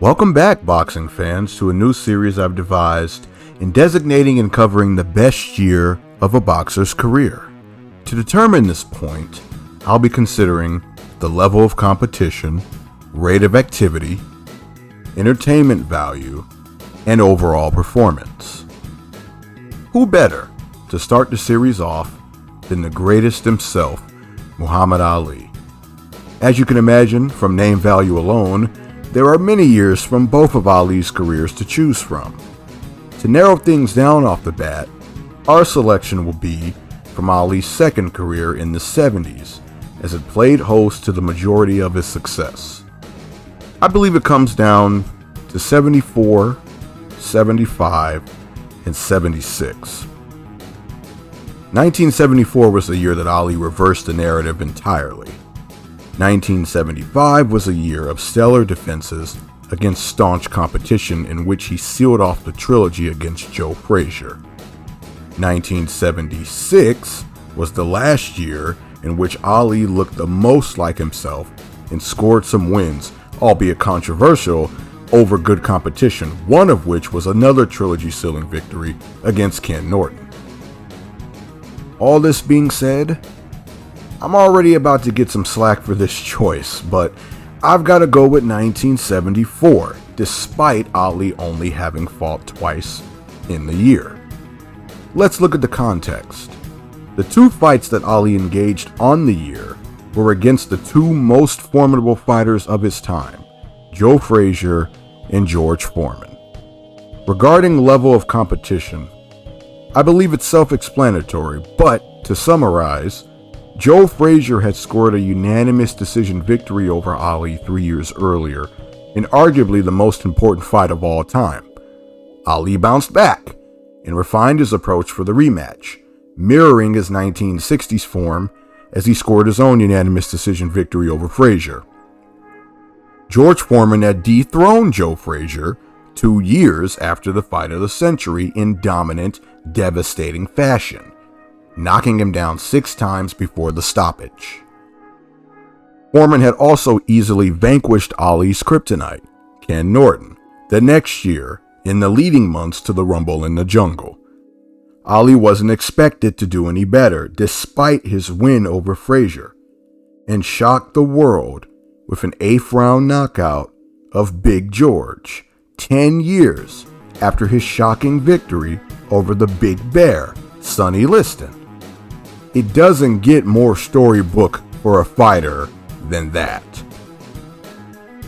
Welcome back, boxing fans, to a new series I've devised in designating and covering the best year of a boxer's career. To determine this point, I'll be considering the level of competition, rate of activity, entertainment value, and overall performance. Who better to start the series off than the greatest himself, Muhammad Ali? As you can imagine from name value alone, there are many years from both of Ali's careers to choose from. To narrow things down off the bat, our selection will be from Ali's second career in the 70s, as it played host to the majority of his success. I believe it comes down to 74, 75, and 76. 1974 was the year that Ali reversed the narrative entirely. 1975 was a year of stellar defenses against staunch competition in which he sealed off the trilogy against Joe Frazier. 1976 was the last year in which Ali looked the most like himself and scored some wins, albeit controversial, over good competition, one of which was another trilogy-sealing victory against Ken Norton. All this being said, I'm already about to get some slack for this choice, but I've got to go with 1974, despite Ali only having fought twice in the year. Let's look at the context. The two fights that Ali engaged on the year were against the two most formidable fighters of his time, Joe Frazier and George Foreman. Regarding level of competition, I believe it's self-explanatory, but to summarize, Joe Frazier had scored a unanimous decision victory over Ali 3 years earlier, in arguably the most important fight of all time. Ali bounced back and refined his approach for the rematch, mirroring his 1960s form as he scored his own unanimous decision victory over Frazier. George Foreman had dethroned Joe Frazier 2 years after the fight of the century in dominant, devastating fashion, knocking him down 6 times before the stoppage. Foreman had also easily vanquished Ali's kryptonite, Ken Norton, the next year in the leading months to the Rumble in the Jungle. Ali wasn't expected to do any better despite his win over Frazier, and shocked the world with an 8th round knockout of Big George, 10 years after his shocking victory over the Big Bear, Sonny Liston. It doesn't get more storybook for a fighter than that.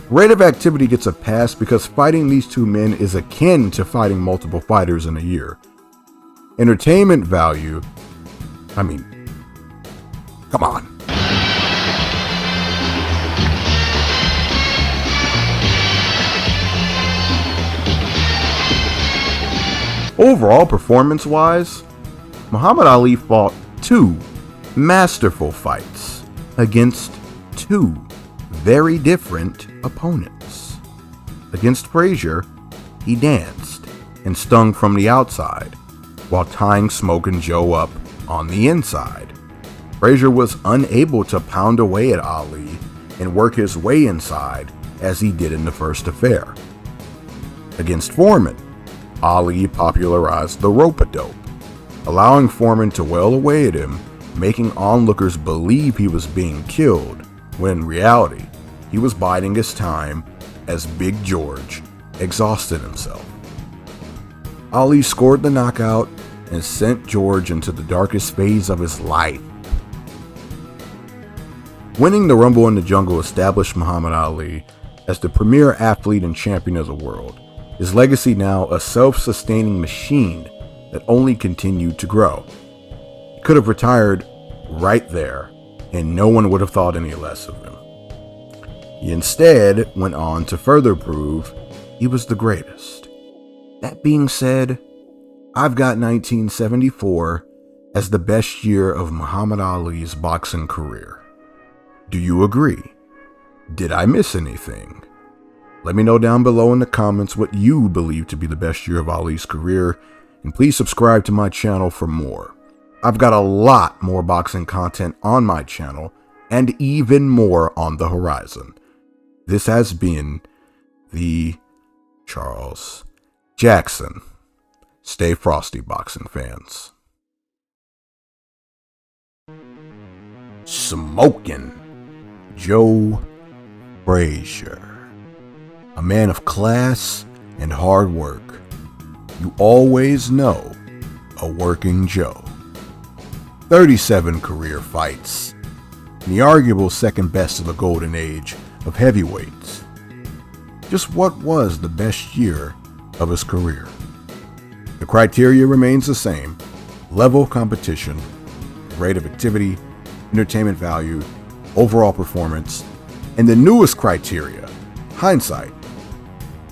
Rate of activity gets a pass because fighting these two men is akin to fighting multiple fighters in a year. Entertainment value, come on. Overall performance-wise, Muhammad Ali fought 2 masterful fights against 2 very different opponents. Against Frazier, he danced and stung from the outside, while tying Smokin' Joe up on the inside. Frazier was unable to pound away at Ali and work his way inside as he did in the first affair. Against Foreman, Ali popularized the rope-a-dope, allowing Foreman to wail away at him, making onlookers believe he was being killed, when in reality, he was biding his time as Big George exhausted himself. Ali scored the knockout and sent George into the darkest phase of his life. Winning the Rumble in the Jungle established Muhammad Ali as the premier athlete and champion of the world, his legacy now a self-sustaining machine that only continued to grow. He could have retired right there, and no one would have thought any less of him. He instead went on to further prove he was the greatest. That being said, I've got 1974 as the best year of Muhammad Ali's boxing career. Do you agree? Did I miss anything? Let me know down below in the comments what you believe to be the best year of Ali's career, and please subscribe to my channel for more. I've got a lot more boxing content on my channel, and even more on the horizon. This has been the Charles Jackson. Stay frosty, boxing fans. Smoking Joe Frazier. A man of class and hard work. You always know a working Joe. 37 career fights. And the arguable second best of the golden age of heavyweights. Just what was the best year of his career? The criteria remains the same: level of competition, rate of activity, entertainment value, overall performance, and the newest criteria, hindsight.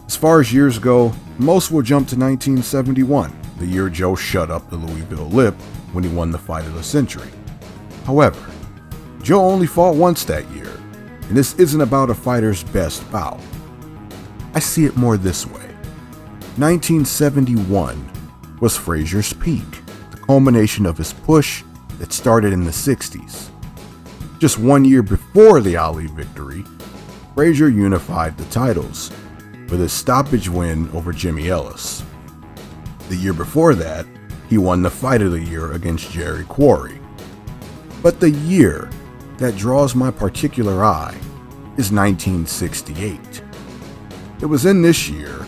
As far as years go, most will jump to 1971, the year Joe shut up the Louisville Lip when he won the fight of the century. However, Joe only fought once that year, and this isn't about a fighter's best bout. I see it more this way. 1971 was Frazier's peak, the culmination of his push that started in the 60s. Just 1 year before the Ali victory, Frazier unified the titles with his stoppage win over Jimmy Ellis. The year before that, he won the fight of the year against Jerry Quarry. But the year that draws my particular eye is 1968. It was in this year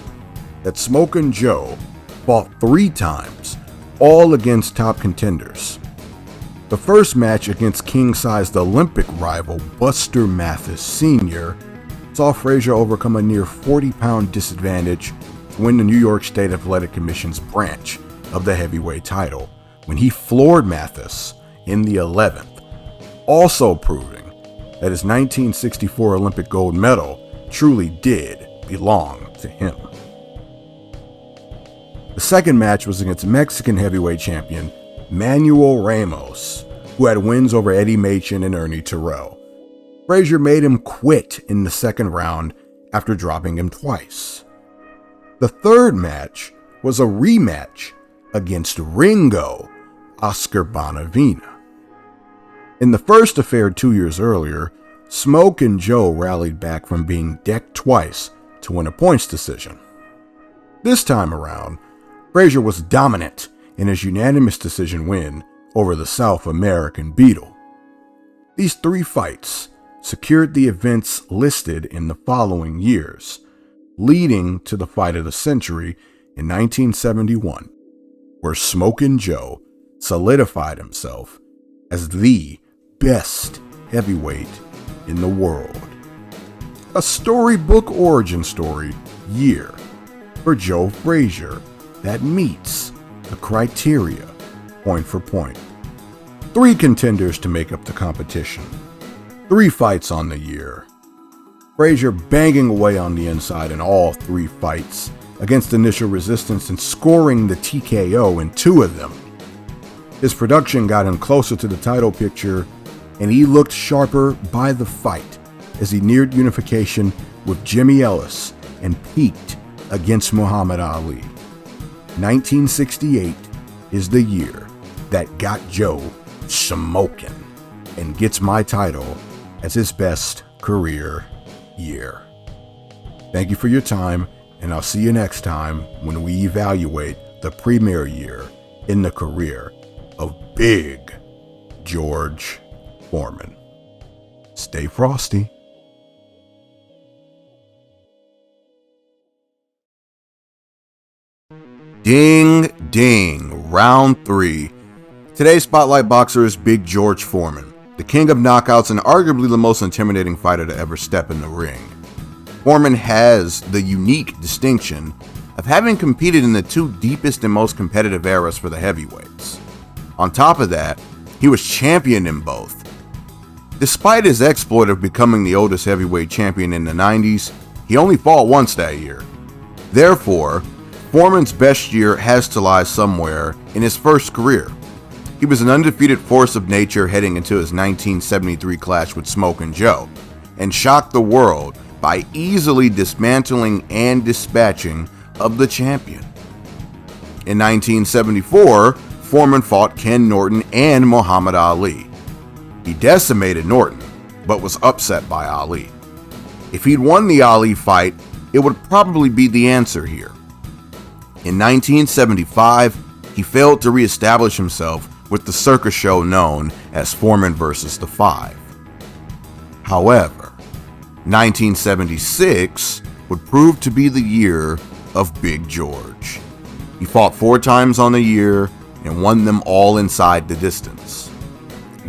that Smokin' Joe fought 3 times, all against top contenders. The first match against king-sized Olympic rival Buster Mathis Sr. saw Frazier overcome a near 40-pound disadvantage to win the New York State Athletic Commission's branch of the heavyweight title when he floored Mathis in the 11th, also proving that his 1964 Olympic gold medal truly did belong to him. The second match was against Mexican heavyweight champion Manuel Ramos, who had wins over Eddie Machen and Ernie Terrell. Frazier made him quit in the second round after dropping him twice. The third match was a rematch against Ringo Oscar Bonavena. In the first affair 2 years earlier, Smokin' Joe rallied back from being decked twice to win a points decision. This time around, Frazier was dominant in his unanimous decision win over the South American Beetle. These 3 fights secured the events listed in the following years, leading to the fight of the century in 1971, where Smokin' Joe solidified himself as the best heavyweight in the world. A storybook origin story year for Joe Frazier that meets the criteria point for point. 3 contenders to make up the competition. 3 fights on the year. Frazier banging away on the inside in all 3 fights against initial resistance and scoring the TKO in 2 of them. His production got him closer to the title picture, and he looked sharper by the fight as he neared unification with Jimmy Ellis and peaked against Muhammad Ali. 1968 is the year that got Joe smoking and gets my title as his best career year. Thank you for your time, and I'll see you next time when we evaluate the premier year in the career of Big George Foreman. Stay frosty. Ding, ding, round 3. Today's spotlight boxer is Big George Foreman, the king of knockouts and arguably the most intimidating fighter to ever step in the ring. Foreman has the unique distinction of having competed in the 2 deepest and most competitive eras for the heavyweights. On top of that, he was champion in both. Despite his exploit of becoming the oldest heavyweight champion in the 90s, he only fought once that year. Therefore, Foreman's best year has to lie somewhere in his first career. He was an undefeated force of nature heading into his 1973 clash with Smokin' Joe, and shocked the world by easily dismantling and dispatching of the champion. In 1974, Foreman fought Ken Norton and Muhammad Ali. He decimated Norton, but was upset by Ali. If he'd won the Ali fight, it would probably be the answer here. In 1975, he failed to reestablish himself with the circus show known as Foreman vs. the Five. However, 1976 would prove to be the year of Big George. He fought 4 times on the year and won them all inside the distance.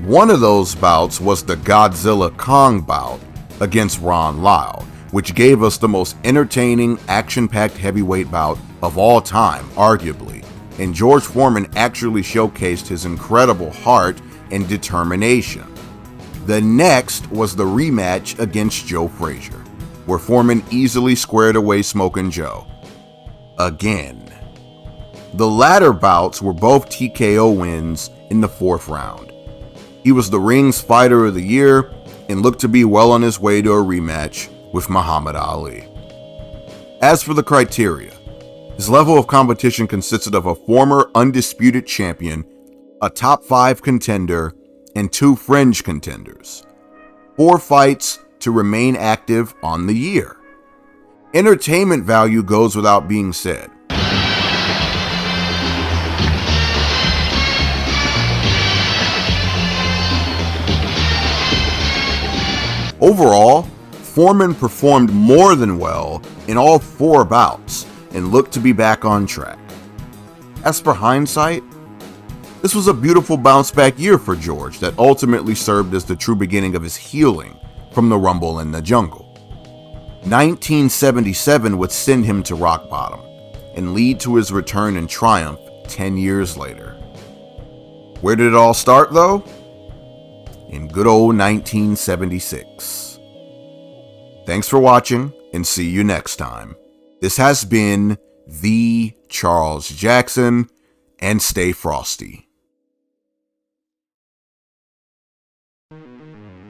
One of those bouts was the Godzilla Kong bout against Ron Lyle, which gave us the most entertaining, action-packed heavyweight bout of all time, arguably, and George Foreman actually showcased his incredible heart and determination. The next was the rematch against Joe Frazier, where Foreman easily squared away Smokin' Joe. Again. The latter bouts were both TKO wins in the 4th round. He was the ring's fighter of the year and looked to be well on his way to a rematch with Muhammad Ali. As for the criteria, his level of competition consisted of a former undisputed champion, a top 5 contender, and 2 fringe contenders. 4 fights to remain active on the year. Entertainment value goes without being said. Overall, Foreman performed more than well in all 4 bouts and looked to be back on track. As for hindsight, this was a beautiful bounce-back year for George that ultimately served as the true beginning of his healing from the rumble in the jungle. 1977 would send him to rock bottom and lead to his return in triumph 10 years later. Where did it all start, though? In good old 1976. Thanks for watching, and see you next time. This has been The Charles Jackson, and stay frosty.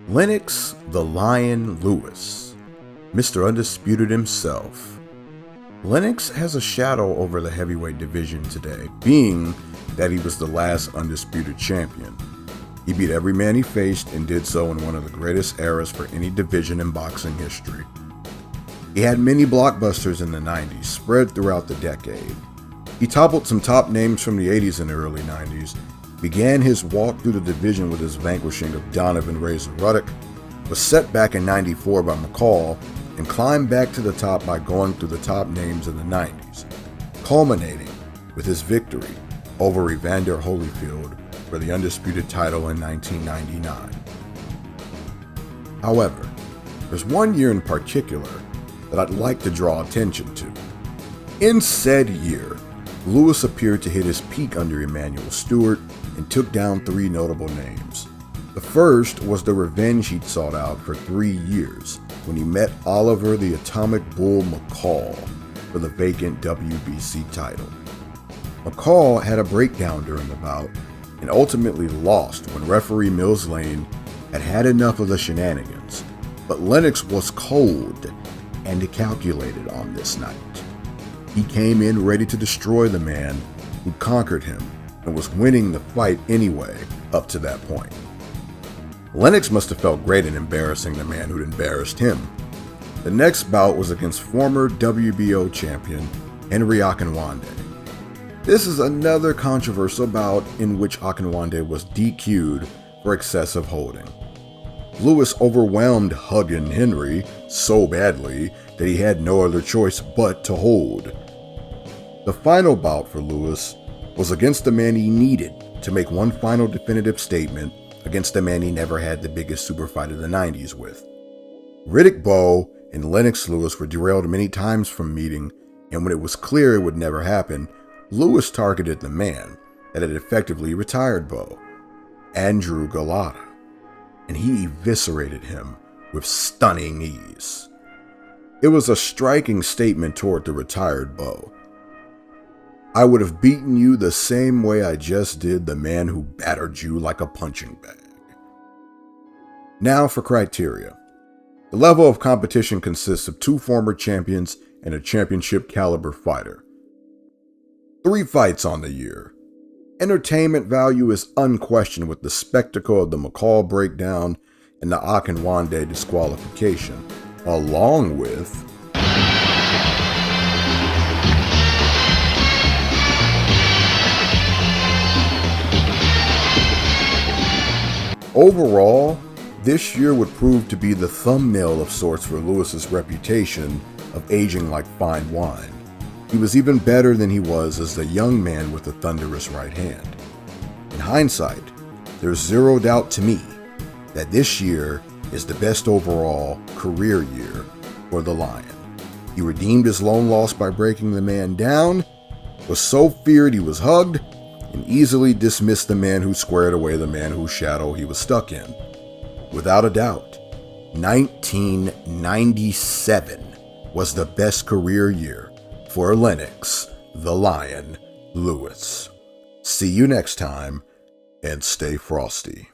Lennox the Lion Lewis, Mr. Undisputed himself. Lennox has a shadow over the heavyweight division today, being that he was the last undisputed champion. He beat every man he faced and did so in one of the greatest eras for any division in boxing history. He had many blockbusters in the 90s, spread throughout the decade. He toppled some top names from the 80s and the early 90s, began his walk through the division with his vanquishing of Donovan Razor Ruddock, was set back in 94 by McCall, and climbed back to the top by going through the top names in the 90s, culminating with his victory over Evander Holyfield for the undisputed title in 1999. However, there's one year in particular that I'd like to draw attention to. In said year, Lewis appeared to hit his peak under Emanuel Stewart and took down 3 notable names. The first was the revenge he'd sought out for 3 years when he met Oliver the Atomic Bull McCall for the vacant WBC title. McCall had a breakdown during the bout and ultimately lost when referee Mills Lane had had enough of the shenanigans, but Lennox was cold and calculated on this night. He came in ready to destroy the man who conquered him and was winning the fight anyway up to that point. Lennox must have felt great in embarrassing the man who'd embarrassed him. The next bout was against former WBO champion Henry Akinwande. This is another controversial bout in which Akinwande was DQ'd for excessive holding. Lewis overwhelmed Huggin Henry so badly that he had no other choice but to hold. The final bout for Lewis was against the man he needed to make one final definitive statement against the man he never had the biggest super fight of the 90s with. Riddick Bowe and Lennox Lewis were derailed many times from meeting, and when it was clear it would never happen, Lewis targeted the man that had effectively retired Bowe, Andrew Galata, and he eviscerated him with stunning ease. It was a striking statement toward the retired Bowe. I would have beaten you the same way I just did the man who battered you like a punching bag. Now for criteria. The level of competition consists of 2 former champions and a championship caliber fighter. 3 fights on the year. Entertainment value is unquestioned with the spectacle of the McCall breakdown and the Akinwande disqualification, along with Overall, this year would prove to be the thumbnail of sorts for Lewis's reputation of aging like fine wine. He was even better than he was as the young man with the thunderous right hand. In hindsight, there's zero doubt to me that this year is the best overall career year for the Lion. He redeemed his lone loss by breaking the man down, was so feared he was hugged, and easily dismissed the man who squared away the man whose shadow he was stuck in. Without a doubt, 1997 was the best career year for Lennox, the Lion, Lewis. See you next time, and stay frosty.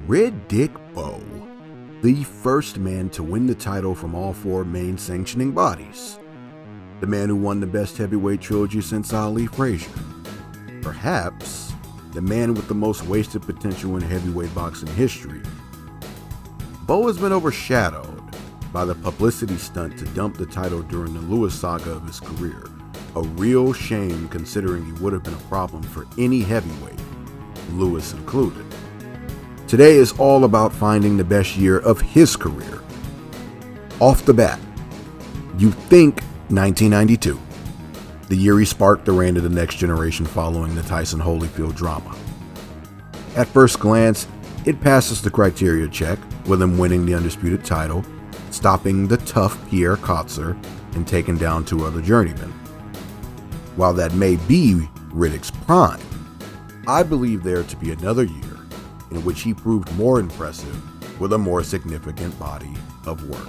Riddick Bowe, the first man to win the title from all four main sanctioning bodies. The man who won the best heavyweight trilogy since Frazier. Perhaps the man with the most wasted potential in heavyweight boxing history. Bowe has been overshadowed by the publicity stunt to dump the title during the Lewis saga of his career. A real shame considering he would have been a problem for any heavyweight, Lewis included. Today is all about finding the best year of his career. Off the bat, you think 1992, the year he sparked the reign of the next generation following the Tyson Holyfield drama. At first glance, it passes the criteria check, with him winning the undisputed title, stopping the tough Pierre Kotzer, and taking down two other journeymen. While that may be Riddick's prime, I believe there to be another year in which he proved more impressive with a more significant body of work.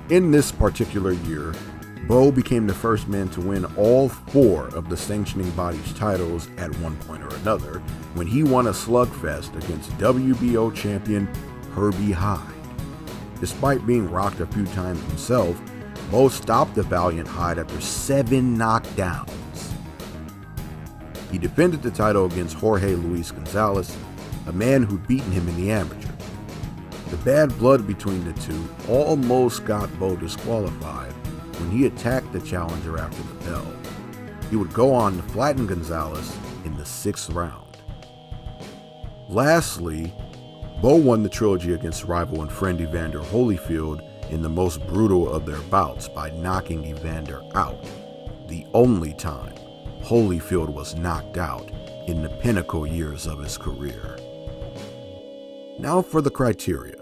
In this particular year, Bowe became the first man to win all four of the sanctioning body's titles at one point or another when he won a slugfest against WBO champion Herbie Hyde. Despite being rocked a few times himself, Bowe stopped the valiant Hyde after 7 knockdowns. He defended the title against Jorge Luis Gonzalez, a man who'd beaten him in the amateur. The bad blood between the two almost got Bowe disqualified when he attacked the challenger after the bell. He would go on to flatten Gonzalez in the 6th round. Lastly, Bowe won the trilogy against rival and friend Evander Holyfield in the most brutal of their bouts by knocking Evander out, the only time Holyfield was knocked out in the pinnacle years of his career. Now for the criteria.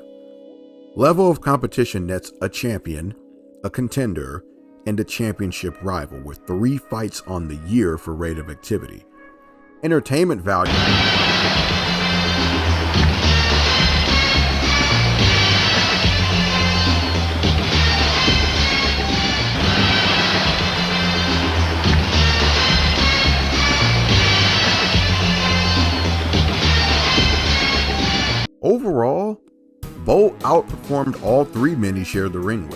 Level of competition nets a champion, a contender, and a championship rival with 3 fights on the year for rate of activity. Entertainment value. Overall, Bowe outperformed all 3 men he shared the ring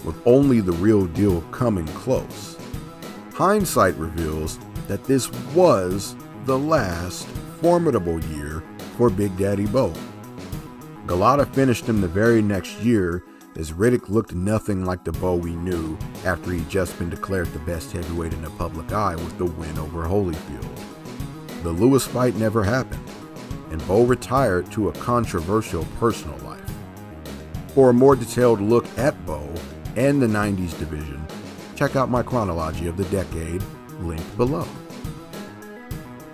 with only the real deal coming close. Hindsight reveals that this was the last formidable year for Big Daddy Bowe. Galata finished him the very next year as Riddick looked nothing like the Bowe we knew after he'd just been declared the best heavyweight in the public eye with the win over Holyfield. The Lewis fight never happened, and Bowe retired to a controversial personal life. For a more detailed look at Bowe and the 90s division, check out my chronology of the decade linked below.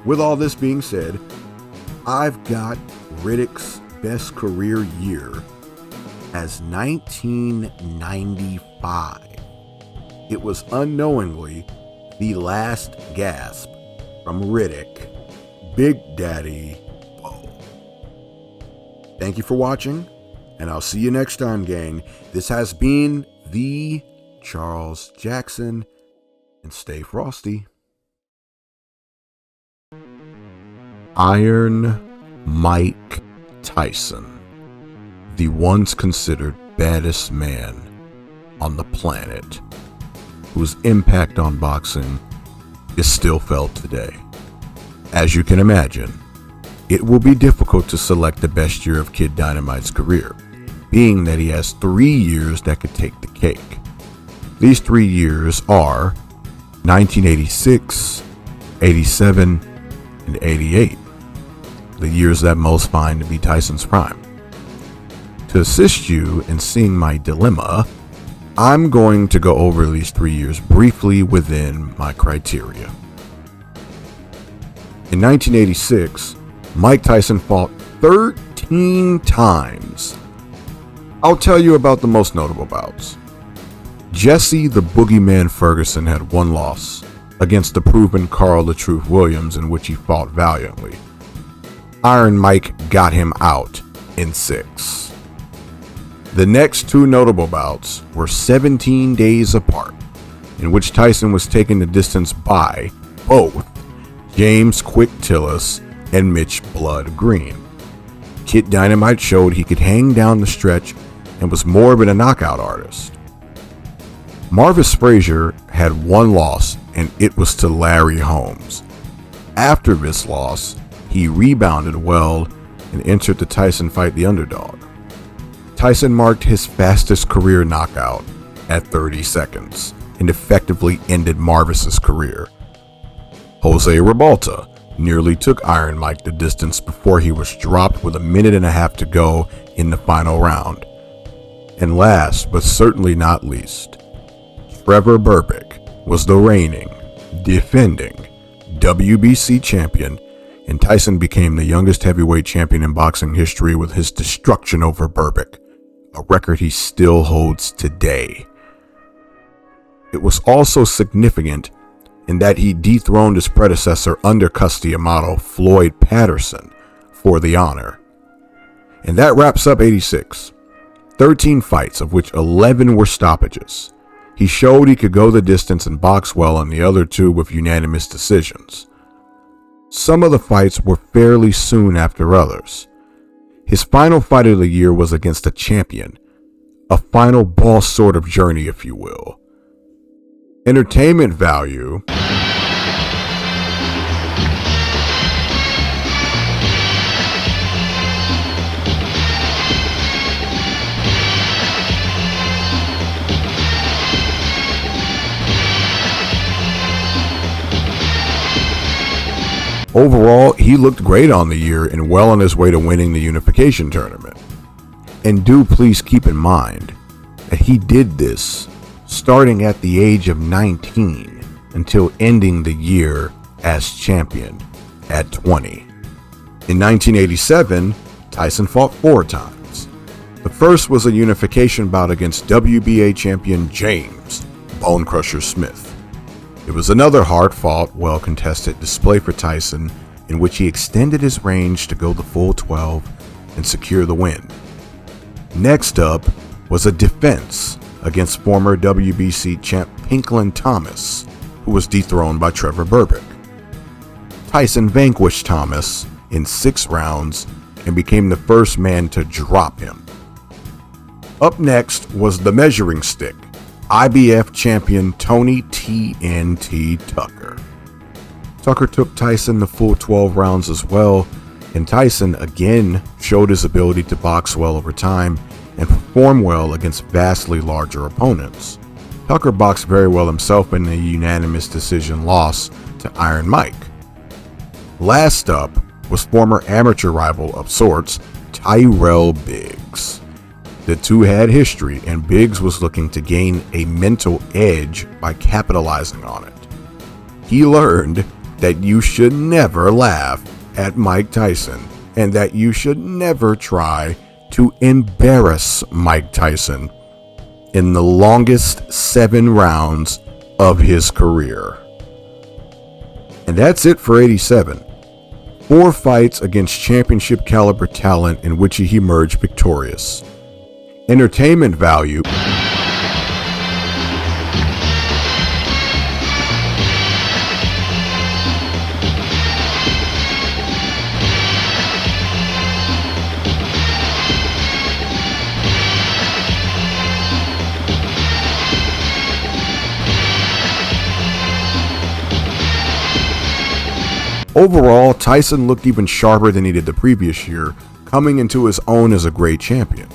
With all this being said, I've got Riddick's best career year as 1995. It was unknowingly the last gasp from Riddick, Big Daddy Bowe. Thank you for watching, and I'll see you next time, gang. This has been the Charles Jackson, and stay frosty. Iron Mike Tyson, the once considered baddest man on the planet, whose impact on boxing is still felt today. As you can imagine, it will be difficult to select the best year of Kid Dynamite's career, being that he has 3 years that could take the cake. These 3 years are 1986, 87, and 88, the years that most find to be Tyson's prime. To assist you in seeing my dilemma, I'm going to go over these 3 years briefly within my criteria. In 1986, Mike Tyson fought 13 times. I'll tell you about the most notable bouts. Jesse the Boogeyman Ferguson had one loss against the proven Carl the Truth Williams, in which he fought valiantly. Iron Mike got him out in 6. The next 2 notable bouts were 17 days apart, in which Tyson was taken the distance by both James Quick Tillis and Mitch Blood Green. Kid Dynamite showed he could hang down the stretch and was more of a knockout artist. Marvis Frazier had one loss, and it was to Larry Holmes. After this loss, he rebounded well and entered the Tyson fight the underdog. Tyson marked his fastest career knockout at 30 seconds and effectively ended Marvis's career. Jose Ribalta nearly took Iron Mike the distance before he was dropped with a minute and a half to go in the final round. And last, but certainly not least, Trevor Berbick was the reigning, defending WBC champion, and Tyson became the youngest heavyweight champion in boxing history with his destruction over Berbick, a record he still holds today. It was also significant in that he dethroned his predecessor undercustody model Floyd Patterson for the honor. And that wraps up 86. 13 fights, of which 11 were stoppages. He showed he could go the distance and box well on the other 2 with unanimous decisions. Some of the fights were fairly soon after others. His final fight of the year was against a champion, a final boss sort of journey, if you will. Entertainment value. Overall, he looked great on the year and well on his way to winning the unification tournament. And do please keep in mind that he did this starting at the age of 19 until ending the year as champion at 20. In 1987, Tyson fought 4 times. The first was a unification bout against WBA champion James Bone Crusher Smith. It was another hard-fought, well-contested display for Tyson, in which he extended his range to go the full 12 and secure the win. Next up was a defense against former WBC champ Pinklin Thomas, who was dethroned by Trevor Berbick. Tyson vanquished Thomas in 6 rounds and became the first man to drop him. Up next was the measuring stick, IBF champion Tony TNT Tucker. Tucker took Tyson the full 12 rounds as well, and Tyson again showed his ability to box well over time and perform well against vastly larger opponents. Tucker boxed very well himself in a unanimous decision loss to Iron Mike. Last up was former amateur rival of sorts, Tyrell Biggs. The 2 had history, and Biggs was looking to gain a mental edge by capitalizing on it. He learned that you should never laugh at Mike Tyson, and that you should never try to embarrass Mike Tyson in the longest 7 rounds of his career. And that's it for 87. 4 fights against championship caliber talent in which he emerged victorious. Entertainment value. Overall, Tyson looked even sharper than he did the previous year, coming into his own as a great champion.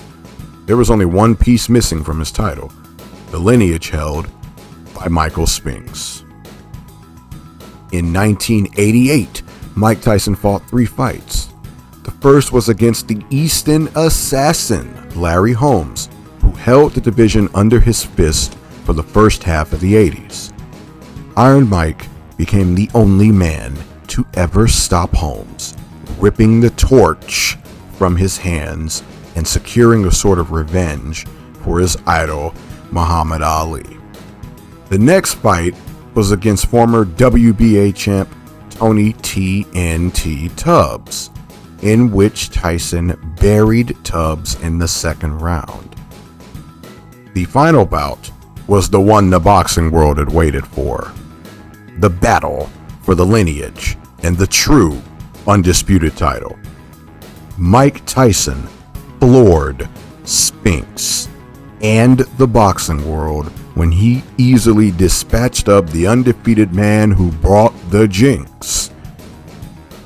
There was only one piece missing from his title, the lineage held by Michael Spinks. In 1988, Mike Tyson fought 3 fights. The first was against the Easton Assassin, Larry Holmes, who held the division under his fist for the first half of the 80s. Iron Mike became the only man to ever stop Holmes, ripping the torch from his hands and securing a sort of revenge for his idol, Muhammad Ali. The next fight was against former WBA champ Tony TNT Tubbs, in which Tyson buried Tubbs in the second round. The final bout was the one the boxing world had waited for. The battle for the lineage and the true undisputed title. Mike Tyson floored Spinks and the boxing world when he easily dispatched up the undefeated man who brought the jinx.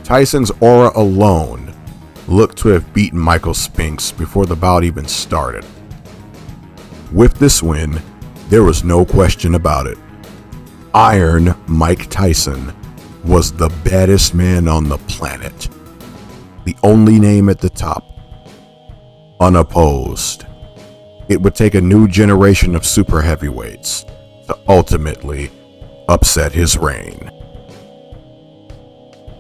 Tyson's aura alone looked to have beaten Michael Spinks before the bout even started. With this win, there was no question about it. Iron Mike Tyson was the baddest man on the planet. The only name at the top. Unopposed. It would take a new generation of super heavyweights to ultimately upset his reign.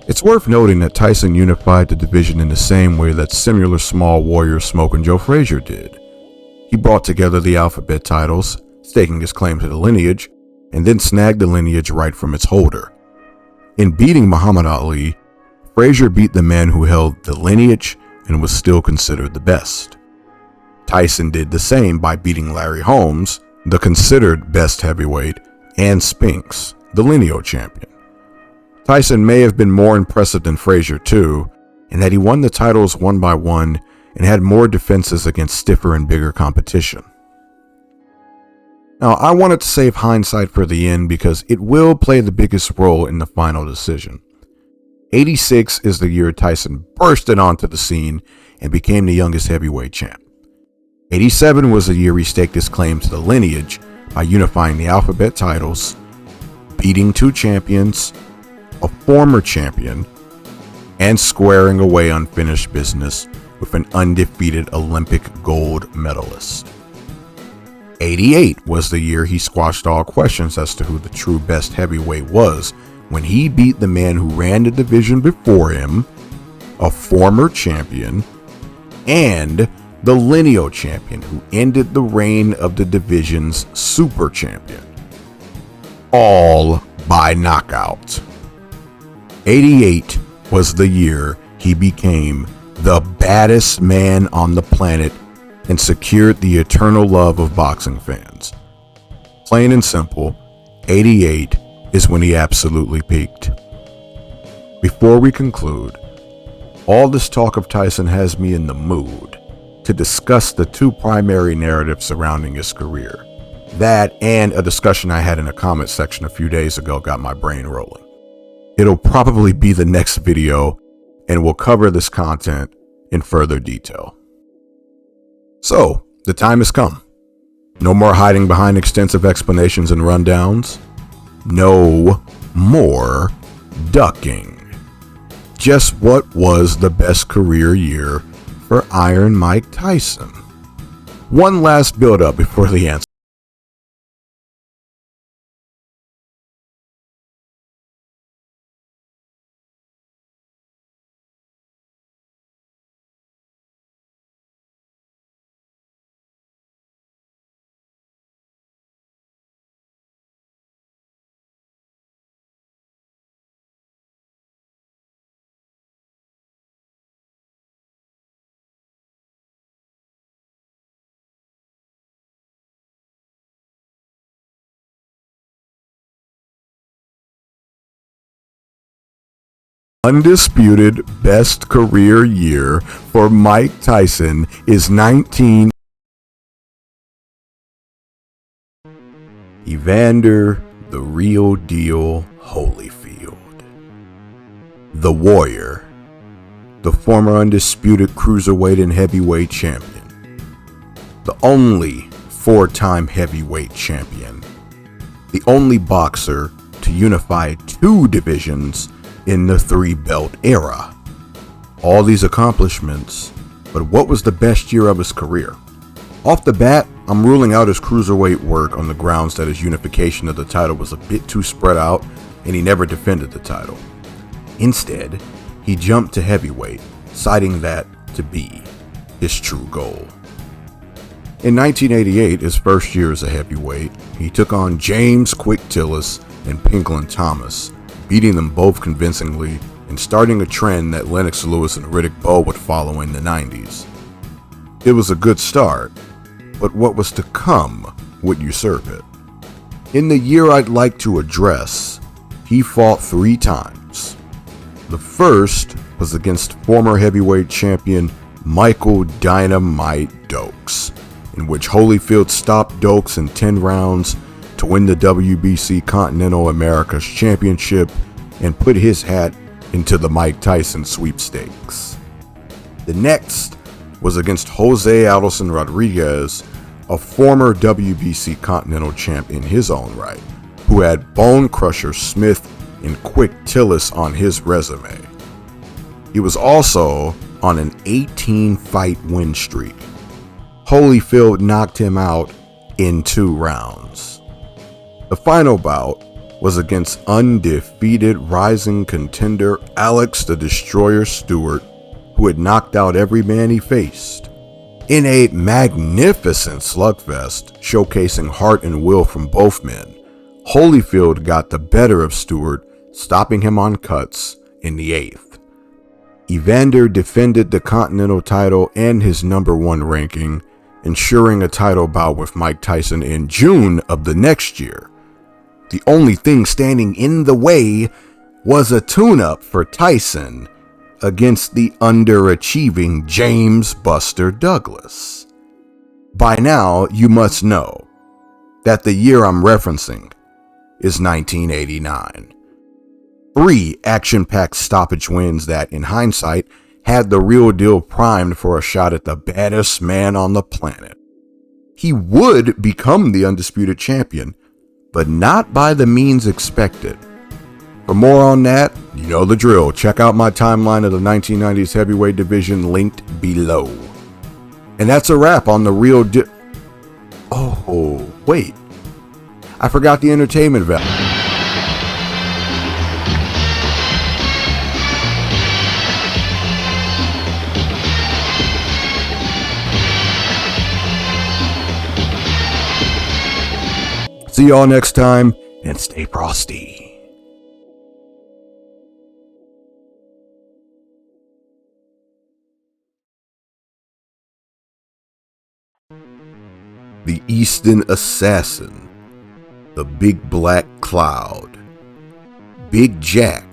It's worth noting that Tyson unified the division in the same way that similar small warrior Smokin' Joe Frazier did. He brought together the alphabet titles, staking his claim to the lineage, and then snagged the lineage right from its holder. In beating Muhammad Ali, Frazier beat the man who held the lineage and was still considered the best. Tyson did the same by beating Larry Holmes, the considered best heavyweight, and Spinks, the lineal champion. Tyson may have been more impressive than Frazier too, in that he won the titles one by one and had more defenses against stiffer and bigger competition. Now, I wanted to save hindsight for the end because it will play the biggest role in the final decision. 86 is the year Tyson bursted onto the scene and became the youngest heavyweight champ. 87 was the year he staked his claim to the lineage by unifying the alphabet titles, beating 2 champions, a former champion, and squaring away unfinished business with an undefeated Olympic gold medalist. 88 was the year he squashed all questions as to who the true best heavyweight was when he beat the man who ran the division before him, a former champion, and the lineal champion who ended the reign of the division's super champion. All by knockout. 88 was the year he became the baddest man on the planet and secured the eternal love of boxing fans. Plain and simple, 88 is when he absolutely peaked. Before we conclude, all this talk of Tyson has me in the mood to discuss the 2 primary narratives surrounding his career. That and a discussion I had in a comment section a few days ago got my brain rolling. It'll probably be the next video and we'll cover this content in further detail. So, the time has come. No more hiding behind extensive explanations and rundowns. No more ducking. Just what was the best career year for Iron Mike Tyson? One last build up before the answer. Undisputed best career year for Mike Tyson is Evander, the real deal Holyfield. The Warrior, the former undisputed cruiserweight and heavyweight champion. The only 4-time heavyweight champion. The only boxer to unify 2 divisions in the 3-belt era. All these accomplishments, but what was the best year of his career? Off the bat, I'm ruling out his cruiserweight work on the grounds that his unification of the title was a bit too spread out and he never defended the title. Instead, he jumped to heavyweight, citing that to be his true goal. In 1988, his first year as a heavyweight, he took on James Quick Tillis and Pinklin Thomas, beating them both convincingly and starting a trend that Lennox Lewis and Riddick Bowe would follow in the 90s. It was a good start, but what was to come would usurp it. In the year I'd like to address, he fought 3 times. The first was against former heavyweight champion Michael Dynamite Dokes, in which Holyfield stopped Dokes in 10 rounds to win the WBC Continental Americas Championship and put his hat into the Mike Tyson sweepstakes. The next was against Jose Adelson Rodriguez, a former WBC Continental champ in his own right, who had Bone Crusher Smith and Quick Tillis on his resume. He was also on an 18-fight win streak. Holyfield knocked him out in 2 rounds. The final bout was against undefeated rising contender Alex the Destroyer Stewart, who had knocked out every man he faced. In a magnificent slugfest showcasing heart and will from both men, Holyfield got the better of Stewart, stopping him on cuts in the 8th. Evander defended the Continental title and his #1 ranking, ensuring a title bout with Mike Tyson in June of the next year. The only thing standing in the way was a tune-up for Tyson against the underachieving James Buster Douglas. By now, you must know that the year I'm referencing is 1989. 3 action-packed stoppage wins that, in hindsight, had the real deal primed for a shot at the baddest man on the planet. He would become the undisputed champion, but not by the means expected. For more on that, you know the drill. Check out my timeline of the 1990s heavyweight division linked below. And that's a wrap on the real Oh, wait. I forgot the entertainment value. See y'all next time, and stay frosty. The Easton Assassin, the Big Black Cloud, Big Jack.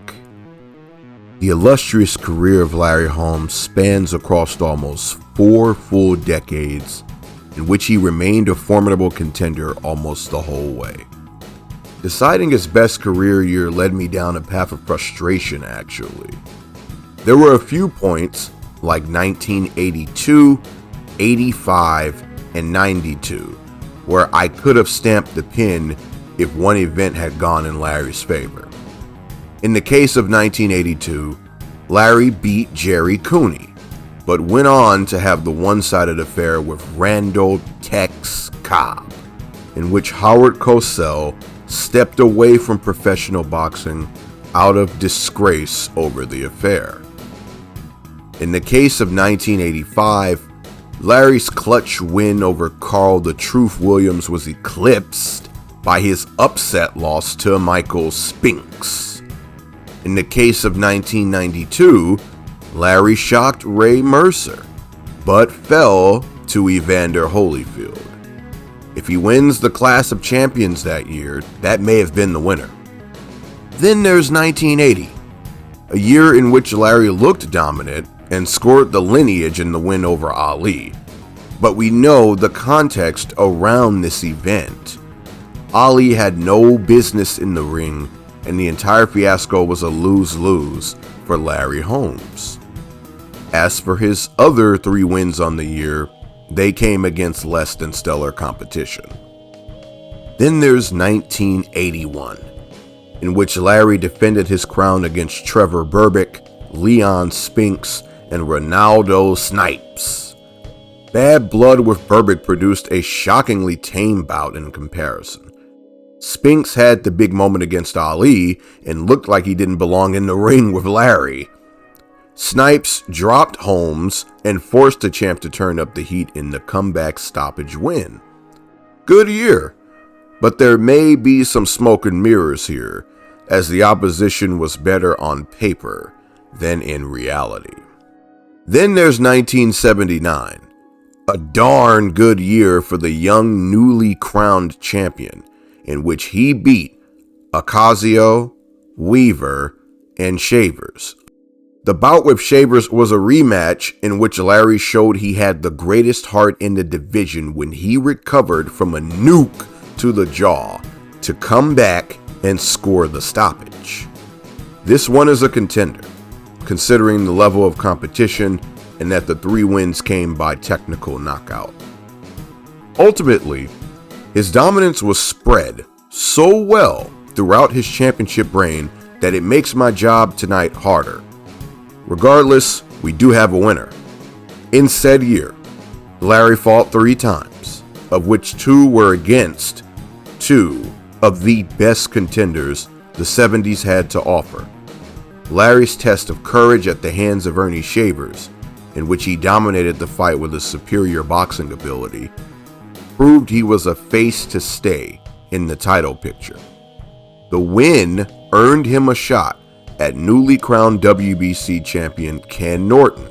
The illustrious career of Larry Holmes spans across almost 4 full decades, in which he remained a formidable contender almost the whole way. Deciding his best career year led me down a path of frustration, actually. There were a few points, like 1982, 85, and 92, where I could have stamped the pin if one event had gone in Larry's favor. In the case of 1982, Larry beat Jerry Cooney, but went on to have the one-sided affair with Randall Tex Cobb, in which Howard Cosell stepped away from professional boxing out of disgrace over the affair. In the case of 1985, Larry's clutch win over Carl the Truth Williams was eclipsed by his upset loss to Michael Spinks. In the case of 1992, Larry shocked Ray Mercer, but fell to Evander Holyfield. If he wins the Clash of Champions that year, that may have been the winner. Then there's 1980, a year in which Larry looked dominant and scored the lineage in the win over Ali. But we know the context around this event. Ali had no business in the ring, and the entire fiasco was a lose-lose for Larry Holmes. As for his other 3 wins on the year, they came against less than stellar competition. Then there's 1981, in which Larry defended his crown against Trevor Berbick, Leon Spinks, and Ronaldo Snipes. Bad Blood with Berbick produced a shockingly tame bout in comparison. Spinks had the big moment against Ali and looked like he didn't belong in the ring with Larry. Snipes dropped Holmes and forced the champ to turn up the heat in the comeback stoppage win. Good year, but there may be some smoke and mirrors here, as the opposition was better on paper than in reality. Then there's 1979, a darn good year for the young newly crowned champion, in which he beat Ocasio, Weaver, and Shavers. The bout with Shavers was a rematch in which Larry showed he had the greatest heart in the division when he recovered from a nuke to the jaw to come back and score the stoppage. This one is a contender, considering the level of competition and that the 3 wins came by technical knockout. Ultimately, his dominance was spread so well throughout his championship reign that it makes my job tonight harder. Regardless, we do have a winner. In said year, Larry fought 3 times, of which 2 were against 2 of the best contenders the 70s had to offer. Larry's test of courage at the hands of Ernie Shavers, in which he dominated the fight with his superior boxing ability, proved he was a face to stay in the title picture. The win earned him a shot at newly crowned WBC champion Ken Norton.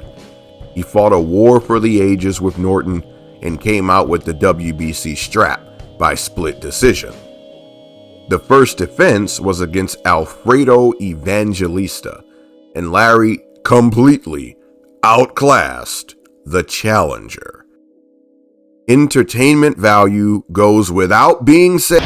He fought a war for the ages with Norton and came out with the WBC strap by split decision. The first defense was against Alfredo Evangelista, and Larry completely outclassed the challenger. Entertainment value goes without being said.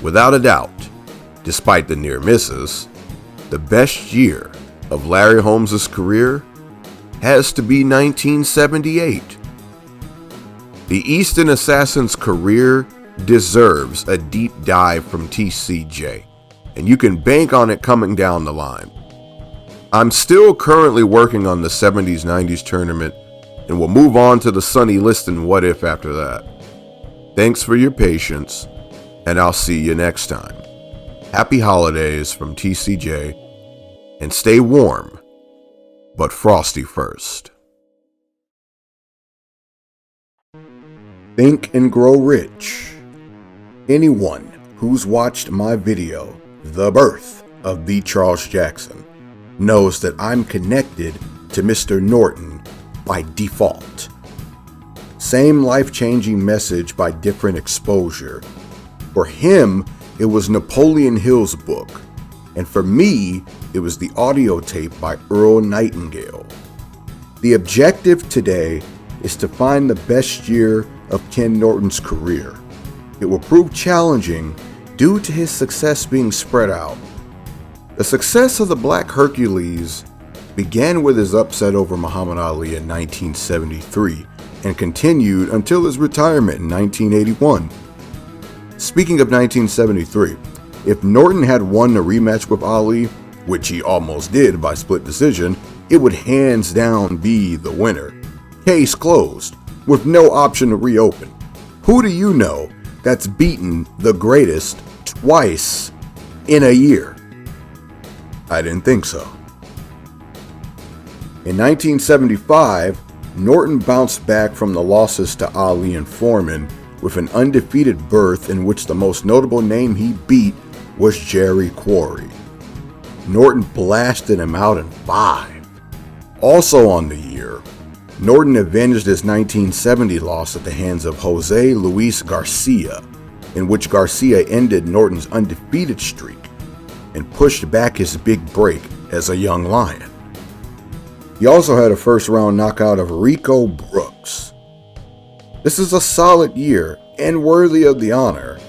Without a doubt, despite the near misses, the best year of Larry Holmes' career has to be 1978. The Easton Assassin's career deserves a deep dive from TCJ, and you can bank on it coming down the line. I'm still currently working on the 70s-90s tournament, and we'll move on to the Sonny Liston What If after that. Thanks for your patience, and I'll see you next time. Happy holidays from TCJ, and stay warm, but frosty first. Think and Grow Rich. Anyone who's watched my video, The Birth of the Charles Jackson, knows that I'm connected to Mr. Norton by default. Same life-changing message by different exposure. For him, it was Napoleon Hill's book, and for me, it was the audio tape by Earl Nightingale. The objective today is to find the best year of Ken Norton's career. It will prove challenging due to his success being spread out. The success of the Black Hercules began with his upset over Muhammad Ali in 1973 and continued until his retirement in 1981. Speaking of 1973, if Norton had won the rematch with Ali, which he almost did by split decision, it would hands down be the winner. Case closed, with no option to reopen. Who do you know that's beaten the greatest twice in a year? I didn't think so. In 1975, Norton bounced back from the losses to Ali and Foreman with an undefeated berth in which the most notable name he beat was Jerry Quarry. Norton blasted him out in 5. Also on the year, Norton avenged his 1970 loss at the hands of Jose Luis Garcia, in which Garcia ended Norton's undefeated streak and pushed back his big break as a young lion. He also had a first-round knockout of Rico Brooks. This is a solid year and worthy of the honor,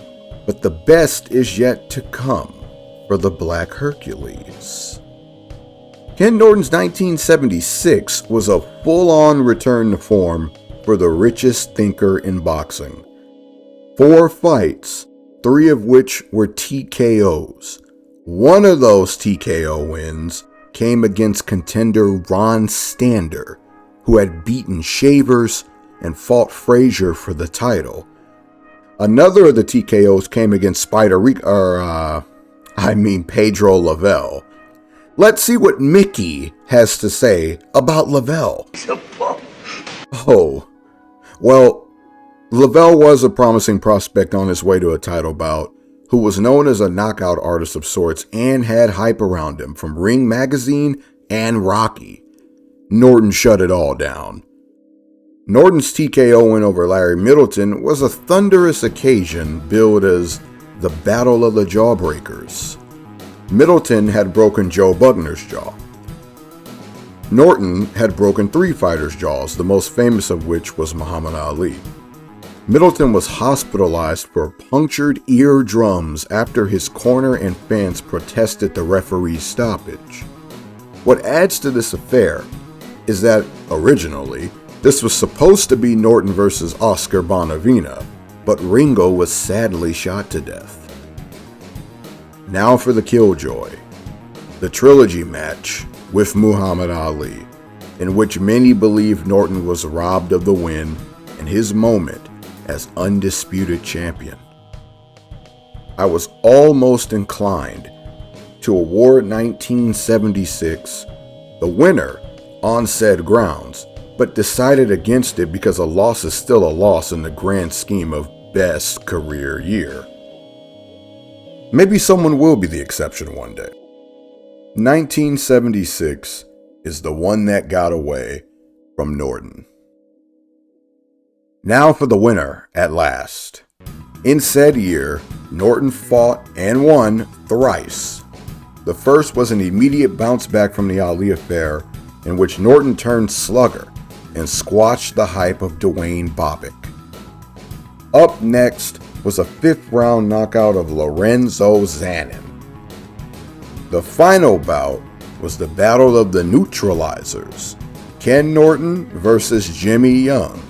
but the best is yet to come for the Black Hercules. Ken Norton's 1976 was a full-on return to form for the richest thinker in boxing. 4 fights, 3 of which were TKOs. One of those TKO wins came against contender Ron Stander, who had beaten Shavers and fought Frazier for the title. Another of the TKOs came against Pedro Lavelle. Let's see what Mickey has to say about Lavelle. Oh, well, Lavelle was a promising prospect on his way to a title bout, who was known as a knockout artist of sorts and had hype around him from Ring Magazine and Rocky. Norton shut it all down. Norton's TKO win over Larry Middleton was a thunderous occasion billed as the Battle of the Jawbreakers. Middleton had broken Joe Buckner's jaw. Norton had broken 3 fighters' jaws, the most famous of which was Muhammad Ali. Middleton was hospitalized for punctured eardrums after his corner and fans protested the referee's stoppage. What adds to this affair is that, originally, this was supposed to be Norton versus Oscar Bonavena, but Ringo was sadly shot to death. Now for the Killjoy, the trilogy match with Muhammad Ali, in which many believe Norton was robbed of the win and his moment as undisputed champion. I was almost inclined to award 1976 the winner on said grounds, but decided against it because a loss is still a loss in the grand scheme of best career year. Maybe someone will be the exception one day. 1976 is the one that got away from Norton. Now for the winner at last. In said year, Norton fought and won thrice. The first was an immediate bounce back from the Ali affair, in which Norton turned slugger and squashed the hype of Dwayne Bobbitt. Up next was a 5th round knockout of Lorenzo Zanin. The final bout was the Battle of the Neutralizers, Ken Norton versus Jimmy Young.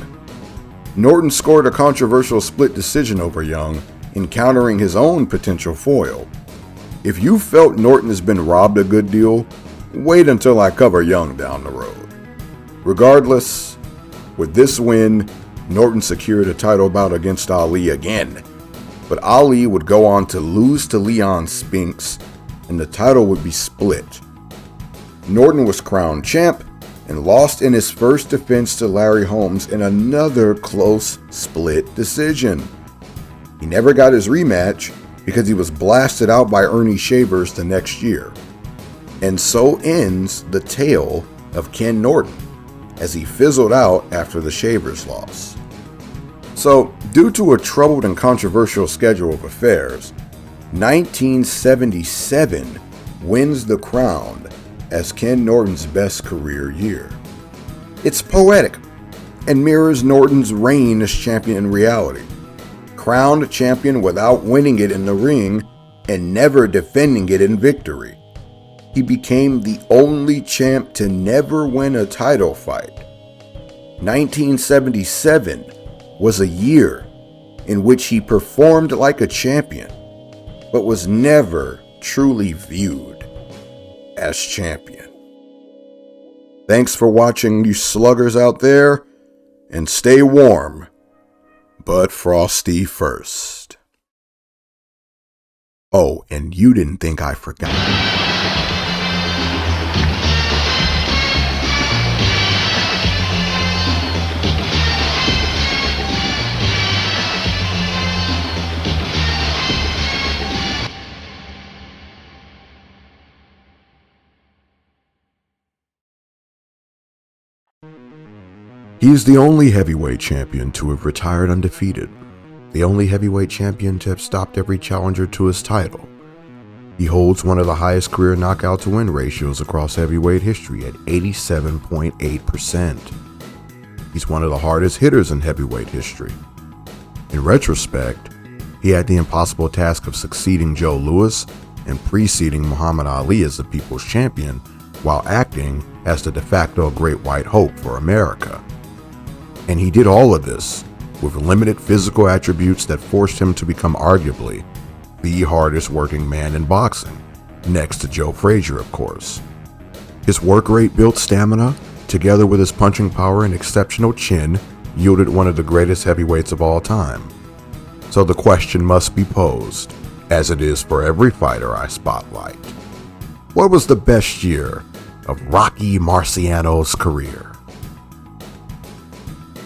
Norton scored a controversial split decision over Young, encountering his own potential foil. If you felt Norton has been robbed a good deal, wait until I cover Young down the road. Regardless, with this win, Norton secured a title bout against Ali again, but Ali would go on to lose to Leon Spinks, and the title would be split. Norton was crowned champ and lost in his first defense to Larry Holmes in another close split decision. He never got his rematch because he was blasted out by Ernie Shavers the next year. And so ends the tale of Ken Norton, as he fizzled out after the Shavers loss. So, due to a troubled and controversial schedule of affairs, 1977 wins the crown as Ken Norton's best career year. It's poetic and mirrors Norton's reign as champion in reality. Crowned champion without winning it in the ring and never defending it in victory. He became the only champ to never win a title fight. 1977 was a year in which he performed like a champion, but was never truly viewed as champion. Thanks for watching, you sluggers out there, and stay warm, but frosty first. Oh, and you didn't think I forgot. He is the only heavyweight champion to have retired undefeated, the only heavyweight champion to have stopped every challenger to his title. He holds one of the highest career knockout to win ratios across heavyweight history at 87.8%. He's one of the hardest hitters in heavyweight history. In retrospect, he had the impossible task of succeeding Joe Louis and preceding Muhammad Ali as the people's champion, while acting as the de facto great white hope for America. And he did all of this with limited physical attributes that forced him to become arguably the hardest working man in boxing, next to Joe Frazier, of course. His work rate built stamina, together with his punching power and exceptional chin, yielded one of the greatest heavyweights of all time. So the question must be posed, as it is for every fighter I spotlight. What was the best year of Rocky Marciano's career?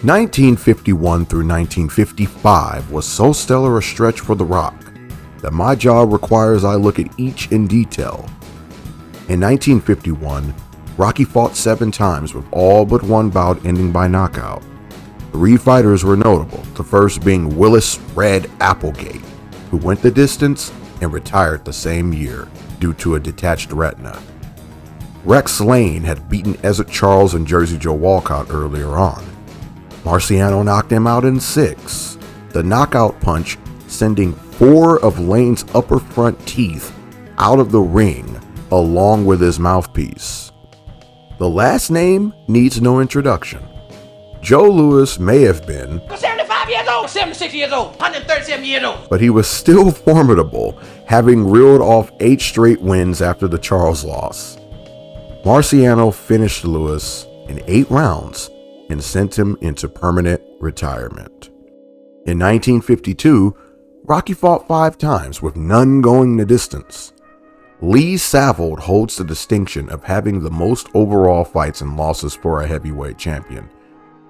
1951 through 1955 was so stellar a stretch for The Rock that my job requires I look at each in detail. In 1951, Rocky fought 7 times with all but one bout ending by knockout. 3 fighters were notable, the first being Willis "Red" Applegate, who went the distance and retired the same year due to a detached retina. Rex Lane had beaten Ezzard Charles and Jersey Joe Walcott earlier on. Marciano knocked him out in 6, the knockout punch sending 4 of Lane's upper front teeth out of the ring along with his mouthpiece. The last name needs no introduction. Joe Louis may have been 75 years old, 76 years old, 137 years old. But he was still formidable, having reeled off 8 straight wins after the Charles loss. Marciano finished Lewis in 8 rounds and sent him into permanent retirement. In 1952, Rocky fought 5 times with none going the distance. Lee Savold holds the distinction of having the most overall fights and losses for a heavyweight champion,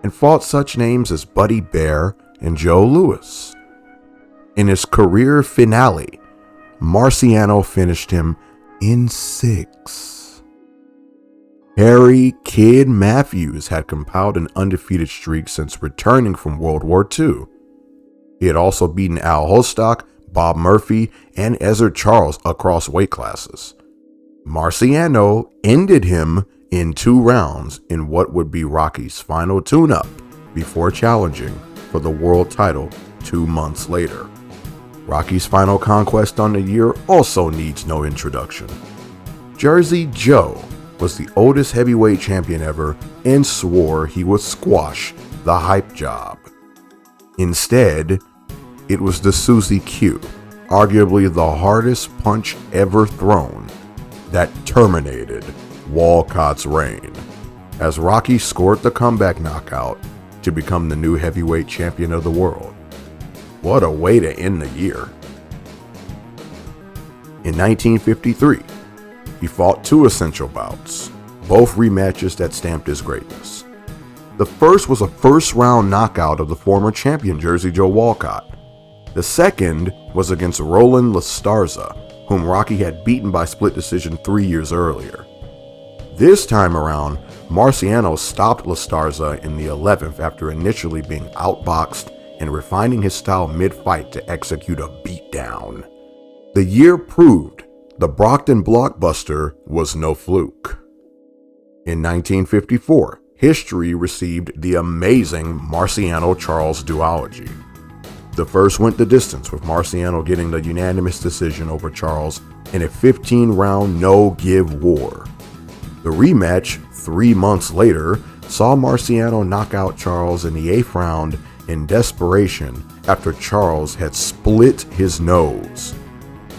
and fought such names as Buddy Bear and Joe Louis. In his career finale, Marciano finished him in 6. Harry "Kid" Matthews had compiled an undefeated streak since returning from World War II. He had also beaten Al Hostock, Bob Murphy, and Ezzard Charles across weight classes. Marciano ended him in 2 rounds in what would be Rocky's final tune-up before challenging for the world title 2 months later. Rocky's final conquest on the year also needs no introduction. Jersey Joe was the oldest heavyweight champion ever and swore he would squash the hype job. Instead, it was the Susie Q, arguably the hardest punch ever thrown, that terminated Walcott's reign, as Rocky scored the comeback knockout to become the new heavyweight champion of the world. What a way to end the year. In 1953, he fought 2 essential bouts, both rematches that stamped his greatness. The first was a first-round knockout of the former champion Jersey Joe Walcott. The second was against Roland Lastarza, whom Rocky had beaten by split decision 3 years earlier. This time around, Marciano stopped Lastarza in the 11th after initially being outboxed and refining his style mid-fight to execute a beatdown. The year proved the Brockton blockbuster was no fluke. In 1954, history received the amazing Marciano-Charles duology. The first went the distance, with Marciano getting the unanimous decision over Charles in a 15-round no-give war. The rematch, 3 months later, saw Marciano knock out Charles in the 8th round in desperation after Charles had split his nose.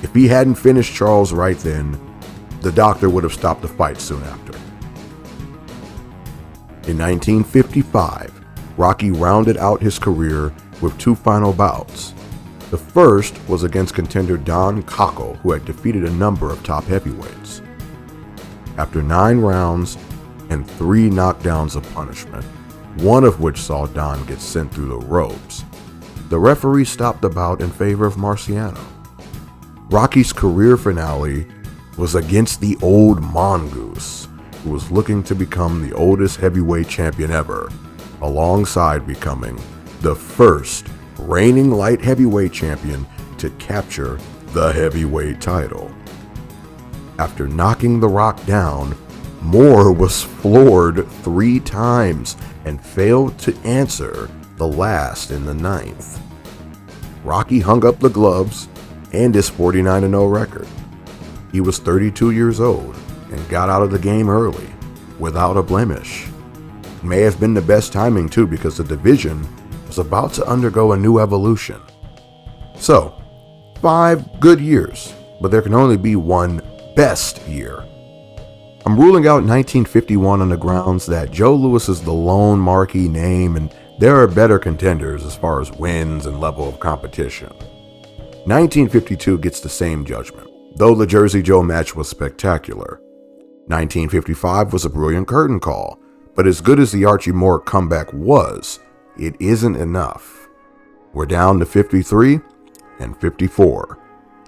If he hadn't finished Charles right then, the doctor would have stopped the fight soon after. In 1955, Rocky rounded out his career with 2 final bouts. The first was against contender Don Cockle, who had defeated a number of top heavyweights. After 9 rounds and 3 knockdowns of punishment, one of which saw Don get sent through the ropes, the referee stopped the bout in favor of Marciano. Rocky's career finale was against the old mongoose, who was looking to become the oldest heavyweight champion ever, alongside becoming the first reigning light heavyweight champion to capture the heavyweight title. After knocking The Rock down, Moore was floored 3 times and failed to answer the last in the 9th. Rocky hung up the gloves and his 49-0 record. He was 32 years old and got out of the game early, without a blemish. It may have been the best timing too, because the division was about to undergo a new evolution. So, 5 good years, but there can only be one best year. I'm ruling out 1951 on the grounds that Joe Louis is the lone marquee name and there are better contenders as far as wins and level of competition. 1952 gets the same judgment, though the Jersey Joe match was spectacular. 1955 was a brilliant curtain call, but as good as the Archie Moore comeback was, it isn't enough. We're down to 53 and 54,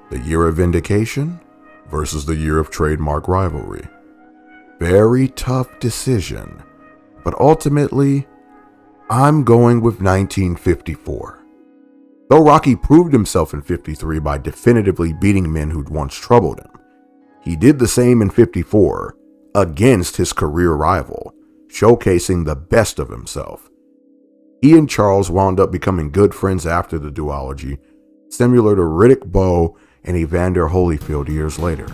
the year of vindication versus the year of trademark rivalry. Very tough decision, but ultimately, I'm going with 1954. Though Rocky proved himself in 53 by definitively beating men who'd once troubled him, he did the same in 54 against his career rival, showcasing the best of himself. He and Charles wound up becoming good friends after the duology, similar to Riddick Bowe and Evander Holyfield years later.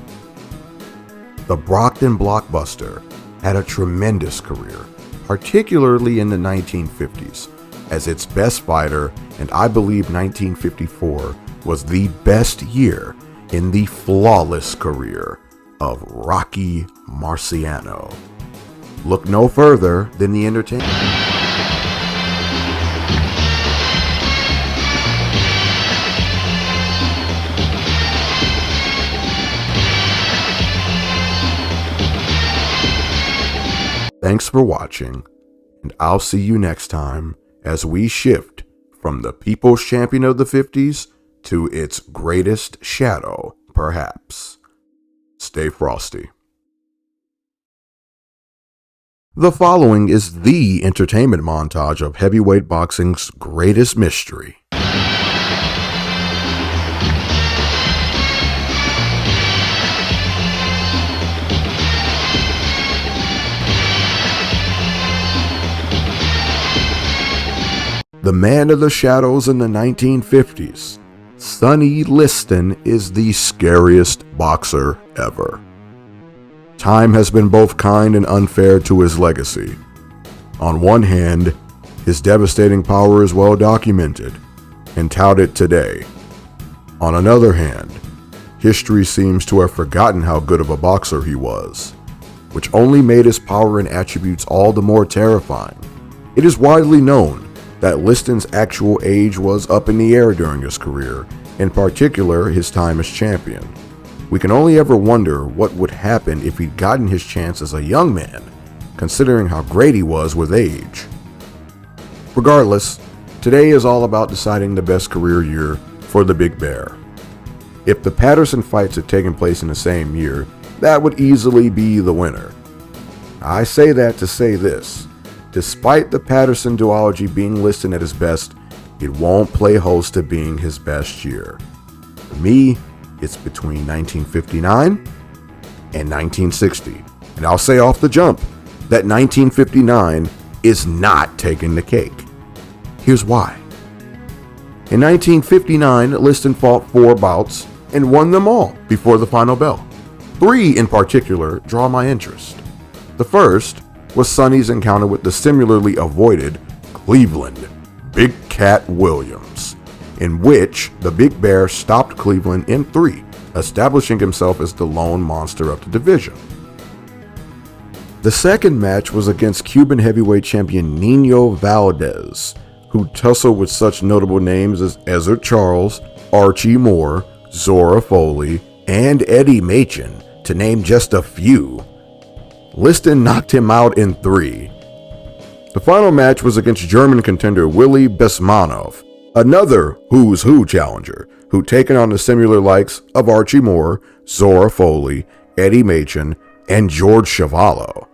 The Brockton blockbuster had a tremendous career, particularly in the 1950s, as its best fighter, and I believe 1954 was the best year in the flawless career of Rocky Marciano. Look no further than the entertainment. Thanks for watching, and I'll see you next time as we shift from the People's Champion of the 50s to its greatest shadow, perhaps. Stay frosty. The following is the entertainment montage of heavyweight boxing's greatest mystery. The man of the shadows in the 1950s, Sonny Liston, is the scariest boxer ever. Time has been both kind and unfair to his legacy. On one hand, his devastating power is well documented and touted today. On another hand, history seems to have forgotten how good of a boxer he was, which only made his power and attributes all the more terrifying. It is widely known that Liston's actual age was up in the air during his career, in particular his time as champion. We can only ever wonder what would happen if he'd gotten his chance as a young man, considering how great he was with age. Regardless, today is all about deciding the best career year for the Big Bear. If the Patterson fights had taken place in the same year, that would easily be the winner. I say that to say this. Despite the Patterson duology being listed at his best, it won't play host to being his best year. For me, it's between 1959 and 1960. And I'll say off the jump that 1959 is not taking the cake. Here's why. In 1959, Liston fought 4 bouts and won them all before the final bell. 3 in particular draw my interest. The first was Sonny's encounter with the similarly avoided Cleveland Big Cat Williams, in which the Big Bear stopped Cleveland in 3, establishing himself as the lone monster of the division. The second match was against Cuban heavyweight champion Nino Valdez, who tussled with such notable names as Ezzard Charles, Archie Moore, Zora Foley, and Eddie Machen, to name just a few. Liston knocked him out in 3. The final match was against German contender Willy Besmanov, another Who's Who challenger, who'd taken on the similar likes of Archie Moore, Zora Foley, Eddie Machen, and George Chuvalo.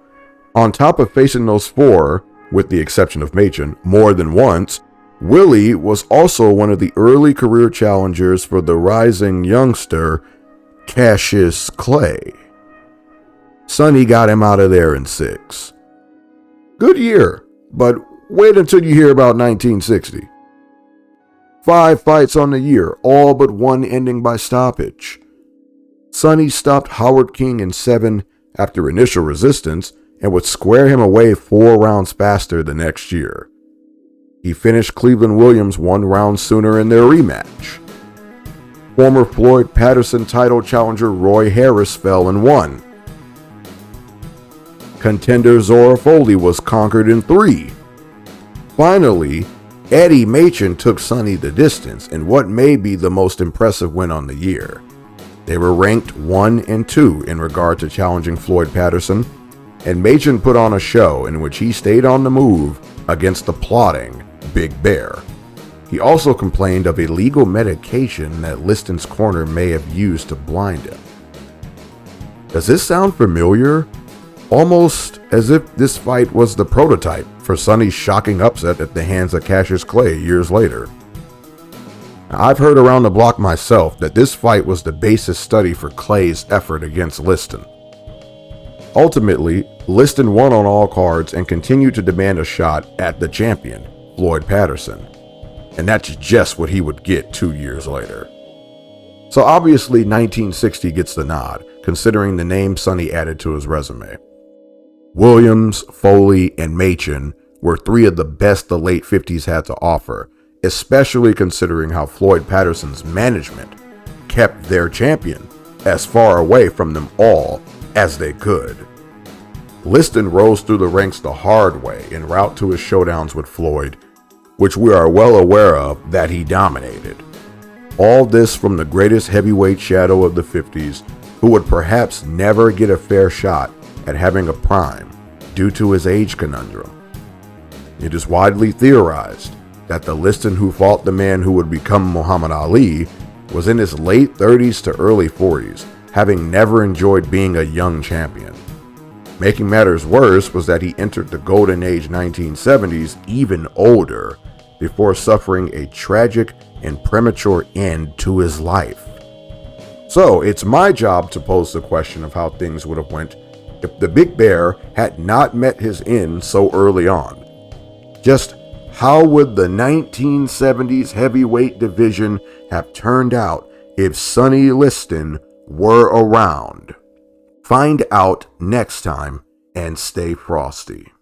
On top of facing those 4, with the exception of Machen, more than once, Willie was also one of the early career challengers for the rising youngster Cassius Clay. Sonny got him out of there in 6. Good year, but wait until you hear about 1960. 5 fights on the year, all but one ending by stoppage. Sonny stopped Howard King in 7 after initial resistance and would square him away 4 rounds faster the next year. He finished Cleveland Williams 1 round sooner in their rematch. Former Floyd Patterson title challenger Roy Harris fell and won. Contender Zora Foley was conquered in 3. Finally, Eddie Machen took Sonny the distance in what may be the most impressive win on the year. They were ranked 1 and 2 in regard to challenging Floyd Patterson, and Machen put on a show in which he stayed on the move against the plotting Big Bear. He also complained of illegal medication that Liston's corner may have used to blind him. Does this sound familiar? Almost as if this fight was the prototype for Sonny's shocking upset at the hands of Cassius Clay years later. Now, I've heard around the block myself that this fight was the basis study for Clay's effort against Liston. Ultimately, Liston won on all cards and continued to demand a shot at the champion, Floyd Patterson. And that's just what he would get 2 years later. So obviously 1960 gets the nod, considering the name Sonny added to his resume. Williams, Foley, and Machen were 3 of the best the late 50s had to offer, especially considering how Floyd Patterson's management kept their champion as far away from them all as they could. Liston rose through the ranks the hard way en route to his showdowns with Floyd, which we are well aware of that he dominated. All this from the greatest heavyweight shadow of the 50s, who would perhaps never get a fair shot at having a prime due to his age conundrum. It is widely theorized that the Liston who fought the man who would become Muhammad Ali was in his late 30s to early 40s, having never enjoyed being a young champion. Making matters worse was that he entered the golden age 1970s even older, before suffering a tragic and premature end to his life. So it's my job to pose the question of how things would have went if the Big Bear had not met his end so early on. Just how would the 1970s heavyweight division have turned out if Sonny Liston were around? Find out next time, and stay frosty.